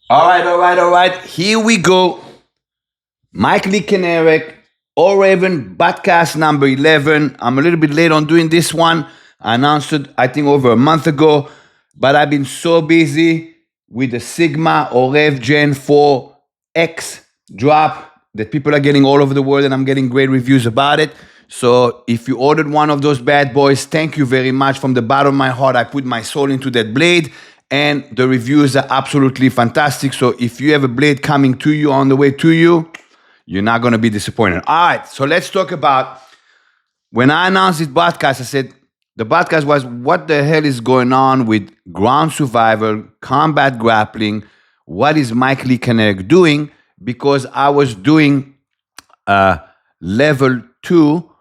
All right. Here we go. Mike Lee Keneric, All Raven, podcast number 11. I'm a little bit late on doing this one. I announced it, I think, over a month ago, but I've been so busy with the Sigma Orev Gen 4 X drop that people are getting all over the world, and I'm getting great reviews about it. So if you ordered one of those bad boys, thank you very much. From the bottom of my heart, I put my soul into that blade, and the reviews are absolutely fantastic. So if you have a blade coming to you on the way to you, you're not going to be disappointed. All right, so let's talk about when I announced this podcast. I said the podcast was, what the hell is going on with ground survival, combat grappling? What is Mike Lee Keneric doing? Because I was doing level 2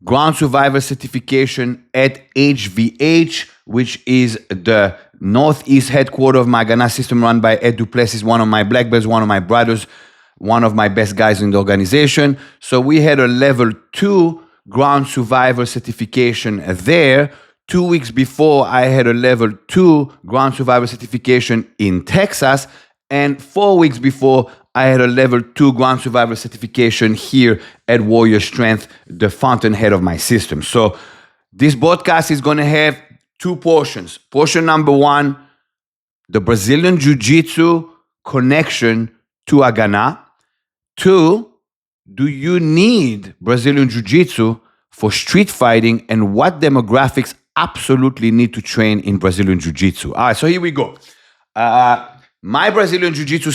ground survival certification at HVH, which is the Northeast headquarters of my HagAnaH's system, run by Ed Duplessis, one of my black belts, one of my brothers, one of my best guys in the organization. So we had a level 2 ground survival certification there. 2 weeks before, I had a level 2 ground survival certification in Texas. And 4 weeks before, I had a level 2 ground survival certification here at Warrior Strength, the fountainhead of my system. So this podcast is going to have 2 portions. Portion number 1, the Brazilian Jiu-Jitsu connection to HagAnaH. 2, do you need Brazilian Jiu-Jitsu for street fighting, and what demographics absolutely need to train in Brazilian Jiu-Jitsu? All right, so here we go. My Brazilian Jiu-Jitsu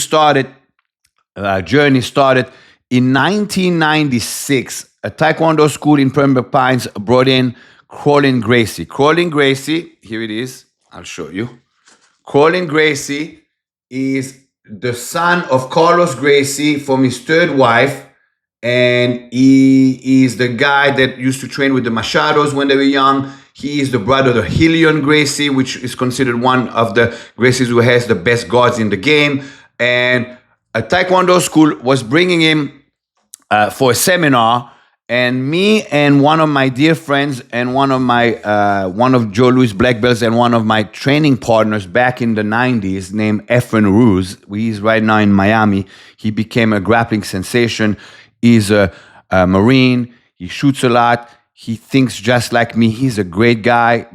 journey started in 1996. A Taekwondo school in Pembroke Pines brought in Colin Gracie. Colin Gracie, here it is. I'll show you. Colin Gracie is the son of Carlos Gracie from his third wife, and he is the guy that used to train with the Machados when they were young. He is the brother of Helion Gracie, which is considered one of the Gracies who has the best guards in the game. And a Taekwondo school was bringing him for a seminar, and me and one of my dear friends and one of Joe Louis' black belts and one of my training partners back in the 90s named Efren Ruse. He's right now in Miami. He became a grappling sensation. He's a Marine. He shoots a lot. He thinks just like me. He's a great guy.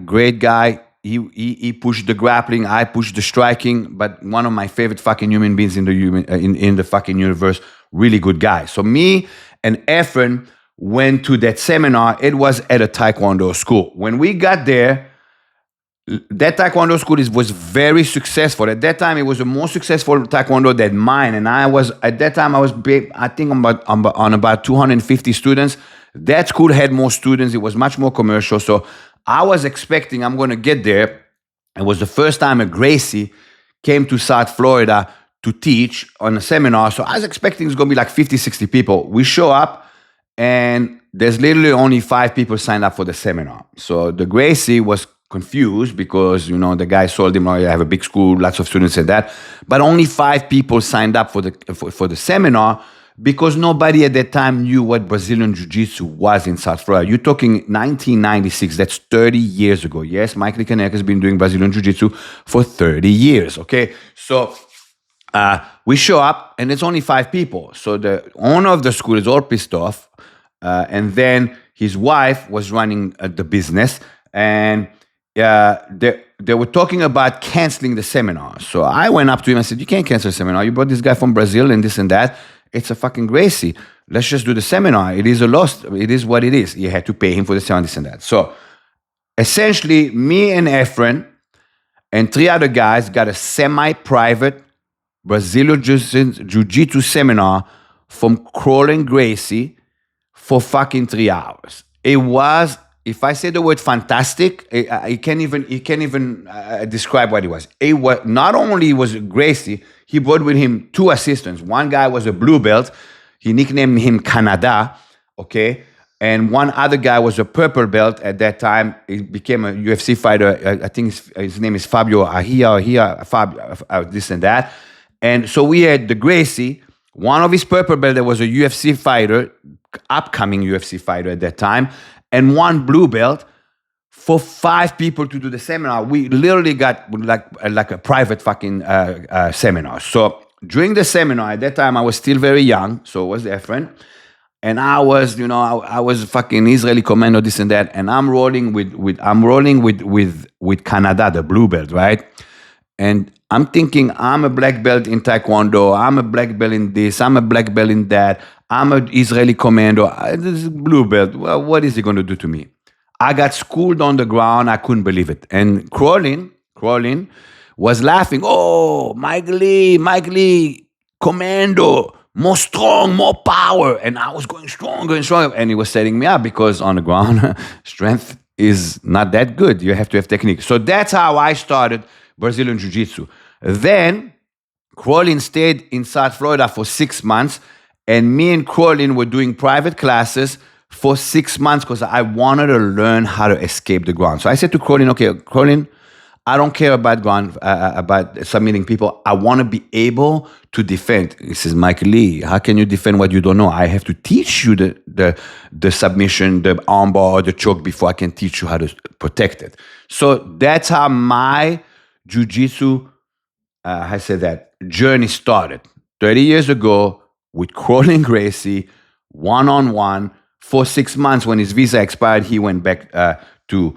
He pushed the grappling. I pushed the striking. But one of my favorite fucking human beings in the fucking universe. Really good guy. So me and Efren went to that seminar. It was at a Taekwondo school. When we got there, that Taekwondo school was very successful. At that time, it was a more successful Taekwondo than mine. And I was big, I think on about 250 students. That school had more students. It was much more commercial. So I was expecting I'm going to get there. It was the first time a Gracie came to South Florida to teach on a seminar. So I was expecting it's going to be like 50, 60 people. We show up, and there's literally only 5 people signed up for the seminar. So the Gracie was confused because, the guy sold him, I have a big school, lots of students and that. But only 5 people signed up for the seminar because nobody at that time knew what Brazilian Jiu-Jitsu was in South Florida. You're talking 1996, that's 30 years ago. Yes, Mike Lee Keneric has been doing Brazilian Jiu-Jitsu for 30 years, okay? So we show up, and it's only 5 people. So the owner of the school is all pissed off. And then his wife was running the business, and they were talking about canceling the seminar. So I went up to him and said, you can't cancel the seminar. You brought this guy from Brazil and this and that. It's a fucking Gracie. Let's just do the seminar. It is a loss. It is what it is. You had to pay him for the seminar, this and that. So essentially, me and Efren and 3 other guys got a semi-private Brazilian Jiu-Jitsu seminar from Colin Gracie for fucking 3 hours. It was, if I say the word fantastic, I can't even describe what it was. It was not only was Gracie, he brought with him 2 assistants. One guy was a blue belt. He nicknamed him Canada, okay? And one other guy was a purple belt at that time. He became a UFC fighter. I think his name is Fabio Fabio, this and that. And so we had the Gracie, one of his purple belt that was a UFC fighter, upcoming UFC fighter at that time, and one blue belt for 5 people to do the seminar. We literally got like a private fucking seminar. So during the seminar, at that time I was still very young, so it was different. And I was, I was fucking Israeli commando, this and that, and I'm rolling with Canada, the blue belt, right? And I'm thinking, I'm a black belt in Taekwondo, I'm a black belt in this, I'm a black belt in that, I'm an Israeli commando, this is blue belt. Well, what is he going to do to me? I got schooled on the ground. I couldn't believe it. And Crawling was laughing. Oh, Mike Lee, commando, more strong, more power. And I was going stronger and stronger. And he was setting me up because on the ground, strength is not that good. You have to have technique. So that's how I started Brazilian Jiu-Jitsu. Then Crawling stayed in South Florida for 6 months. And me and Crawling were doing private classes for 6 months because I wanted to learn how to escape the ground. So I said to Crawling, okay, Crawling, I don't care about ground, about submitting people. I want to be able to defend. He says, Mike Lee, how can you defend what you don't know? I have to teach you the submission, the armbar, the choke before I can teach you how to protect it. So that's how my jiu-jitsu, journey started 30 years ago with Crawling Gracie, one-on-one. For 6 months, when his visa expired, he went back to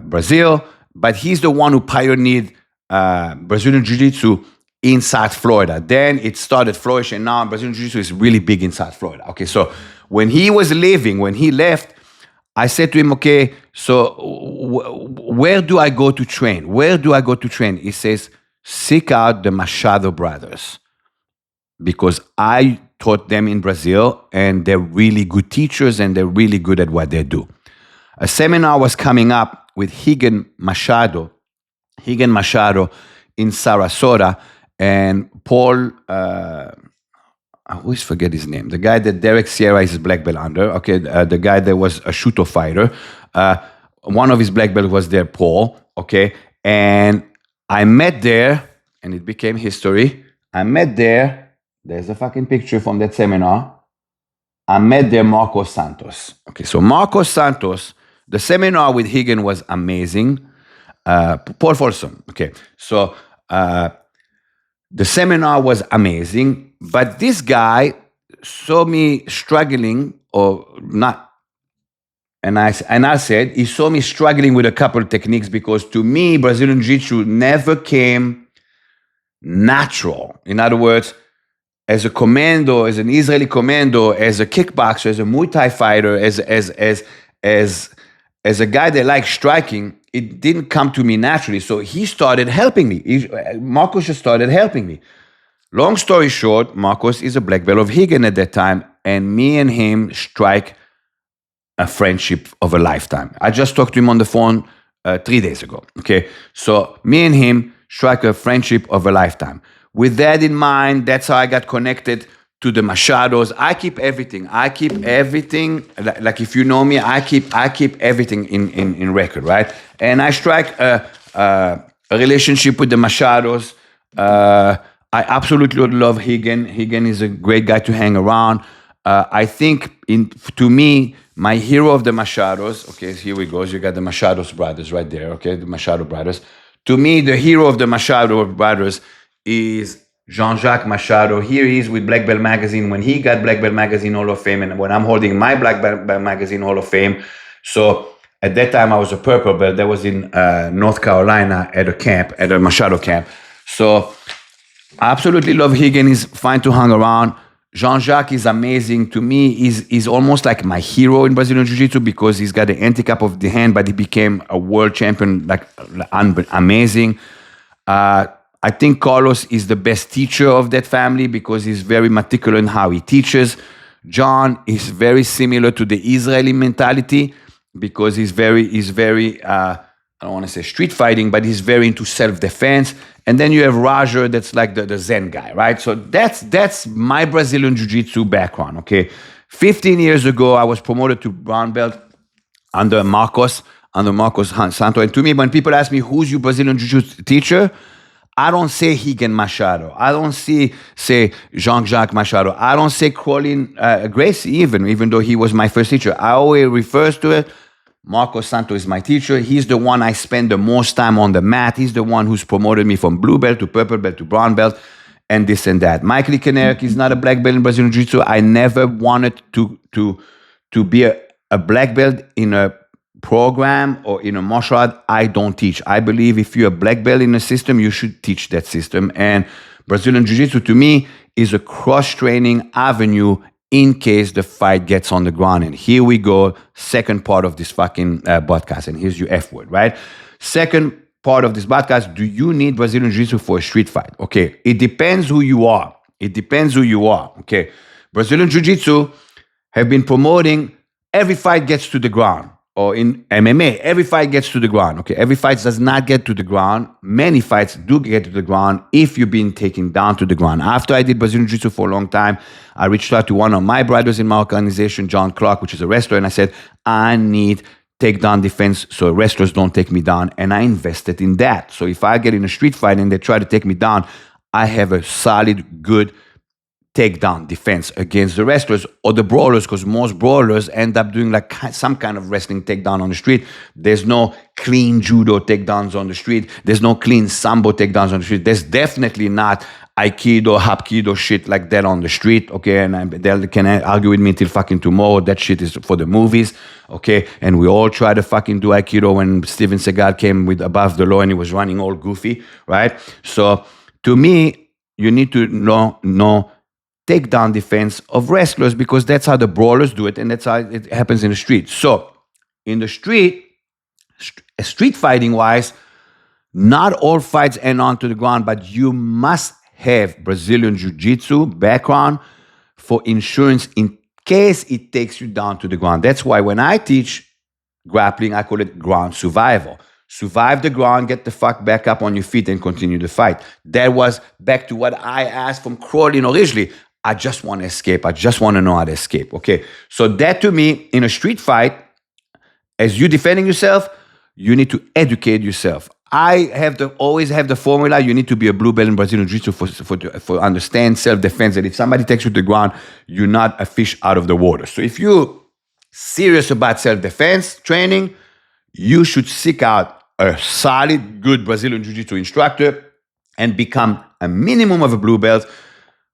Brazil. But he's the one who pioneered Brazilian Jiu-Jitsu in South Florida. Then it started flourishing, and now Brazilian Jiu-Jitsu is really big in South Florida. Okay, so when he left, I said to him, okay, so where do I go to train? Where do I go to train? He says, seek out the Machado brothers, because I taught them in Brazil, and they're really good teachers, and they're really good at what they do. A seminar was coming up with Higan Machado in Sarasota, and Paul, I always forget his name, the guy that Derek Sierra is his black belt under, okay, the guy that was a shooto fighter, one of his black belts was there, Paul, okay, and I met there, and it became history. There's a fucking picture from that seminar. I met there Marcos Santos. Okay, so Marcos Santos, the seminar with Higan was amazing. Paul Folsom. Okay, so the seminar was amazing, but this guy saw me struggling or not. And I said, he saw me struggling with a couple of techniques, because to me, Brazilian Jiu-Jitsu never came natural. In other words, as a commando, as an Israeli commando, as a kickboxer, as a Muay Thai fighter, as a guy that likes striking, it didn't come to me naturally. So he started helping me. Marcos just started helping me. Long story short, Marcos is a black belt of Higan at that time, and me and him strike a friendship of a lifetime. I just talked to him on the phone 3 days ago. Okay, so me and him strike a friendship of a lifetime. With that in mind, that's how I got connected to the Machados. I keep everything. Like if you know me, I keep everything in record, right? And I strike a relationship with the Machados. I absolutely love Higan. Higan is a great guy to hang around. I think, to me, my hero of the Machados, okay, here we go. You got the Machados brothers right there, okay, the Machado brothers. To me, the hero of the Machado brothers is Jean-Jacques Machado. Here he is with Black Belt Magazine when he got Black Belt Magazine Hall of Fame, and when I'm holding my Black Belt Magazine Hall of Fame. So at that time, I was a purple belt. That was in North Carolina at a Machado camp. So I absolutely love Higan. He's fine to hang around. Jean-Jacques is amazing. To me, he's almost like my hero in Brazilian Jiu-Jitsu, because he's got the handicap of the hand, but he became a world champion, like amazing. I think Carlos is the best teacher of that family, because he's very meticulous in how he teaches. John is very similar to the Israeli mentality, because he's very I don't want to say street fighting, but he's very into self-defense. And then you have Roger, that's like the Zen guy, right? So that's my Brazilian Jiu-Jitsu background, okay? 15 years ago, I was promoted to brown belt under Marcos Santo. And to me, when people ask me, who's your Brazilian Jiu-Jitsu teacher? I don't say Higan Machado. I don't say Jean-Jacques Machado. I don't say Crawling Gracie, even though he was my first teacher. I always refers to it Marco Santo is my teacher. He's the one I spend the most time on the mat. He's the one who's promoted me from blue belt to purple belt to brown belt and this and that. Michael Keneric is not a black belt in Brazilian Jiu-Jitsu. I never wanted to be a black belt in a program or in a martial art. I don't teach. I believe if you're a black belt in a system, you should teach that system. And Brazilian Jiu-Jitsu to me is a cross-training avenue in case the fight gets on the ground. And here we go, second part of this fucking podcast. And here's your F word, right? Second part of this podcast, do you need Brazilian Jiu-Jitsu for a street fight? Okay, it depends who you are. It depends who you are, okay? Brazilian Jiu-Jitsu have been promoting every fight gets to the ground. Or in MMA, every fight gets to the ground. Okay, every fight does not get to the ground. Many fights do get to the ground if you've been taken down to the ground. After I did Brazilian Jiu-Jitsu for a long time, I reached out to one of my brothers in my organization, John Clark, which is a wrestler, and I said, I need takedown defense so wrestlers don't take me down, and I invested in that. So if I get in a street fight and they try to take me down, I have a solid, good takedown defense against the wrestlers or the brawlers, because most brawlers end up doing like some kind of wrestling takedown on the street. There's no clean judo takedowns on the street. There's no clean sambo takedowns on the street. There's definitely not aikido, hapkido shit like that on the street, okay? And they can argue with me till fucking tomorrow. That shit is for the movies, okay? And we all try to fucking do aikido when Steven Seagal came with Above the Law and he was running all goofy, right? So to me, you need to know takedown defense of wrestlers, because that's how the brawlers do it and that's how it happens in the street. So in the street fighting wise, not all fights end onto the ground, but you must have Brazilian Jiu-Jitsu background for insurance in case it takes you down to the ground. That's why when I teach grappling, I call it ground survival. Survive the ground, get the fuck back up on your feet and continue the fight. That was back to what I asked from crawling originally. I just want to escape. I just want to know how to escape. Okay. So that to me, in a street fight, as you defending yourself, you need to educate yourself. I always have the formula. You need to be a blue belt in Brazilian Jiu-Jitsu for understand self-defense. That if somebody takes you to the ground, you're not a fish out of the water. So if you're serious about self-defense training, you should seek out a solid, good Brazilian Jiu-Jitsu instructor and become a minimum of a blue belt.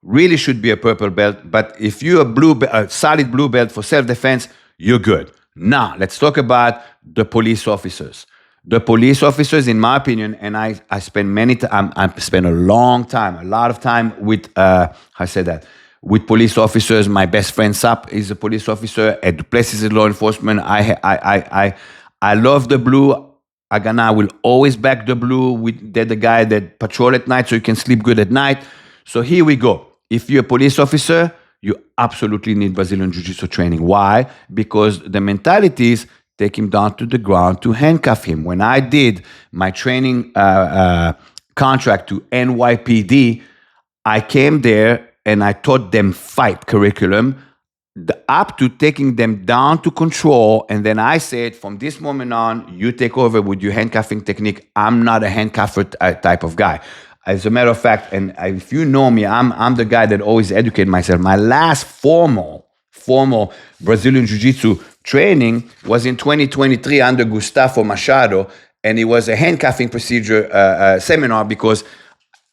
Really should be a purple belt, but if you're a solid blue belt for self-defense, you're good. Now, let's talk about the police officers. The police officers, in my opinion, and I spend I spend a lot of time with, with police officers. My best friend Sap is a police officer. Ed Duplessis is law enforcement. I love the blue. HagAnaH will always back the blue. They're the guy that patrol at night so you can sleep good at night. So here we go. If you're a police officer, you absolutely need Brazilian Jiu-Jitsu training. Why? Because the mentality is take him down to the ground to handcuff him. When I did my training contract to NYPD, I came there and I taught them fight curriculum, up to taking them down to control. And then I said, from this moment on, you take over with your handcuffing technique. I'm not a handcuffer type of guy. As a matter of fact, and if you know me, I'm the guy that always educate myself. My last formal Brazilian Jiu-Jitsu training was in 2023 under Gustavo Machado, and it was a handcuffing procedure seminar because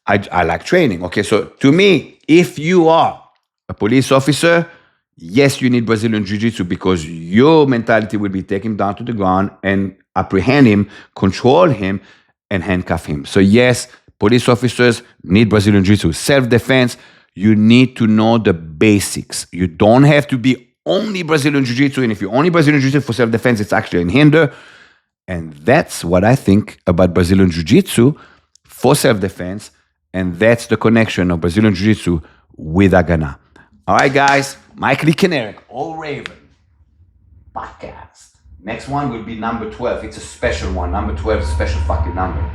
I like training. Okay, so to me, if you are a police officer, yes, you need Brazilian Jiu-Jitsu because your mentality will be take him down to the ground and apprehend him, control him, and handcuff him. So yes, police officers need Brazilian Jiu-Jitsu. Self-defense, you need to know the basics. You don't have to be only Brazilian Jiu-Jitsu, and if you're only Brazilian Jiu-Jitsu for self-defense, it's actually a hinder. And that's what I think about Brazilian Jiu-Jitsu for self-defense, and that's the connection of Brazilian Jiu-Jitsu with HagAnaH. All right, guys, Michael Keneric, All Raven podcast. Next one will be number 12. It's a special one. Number 12 is a special fucking number.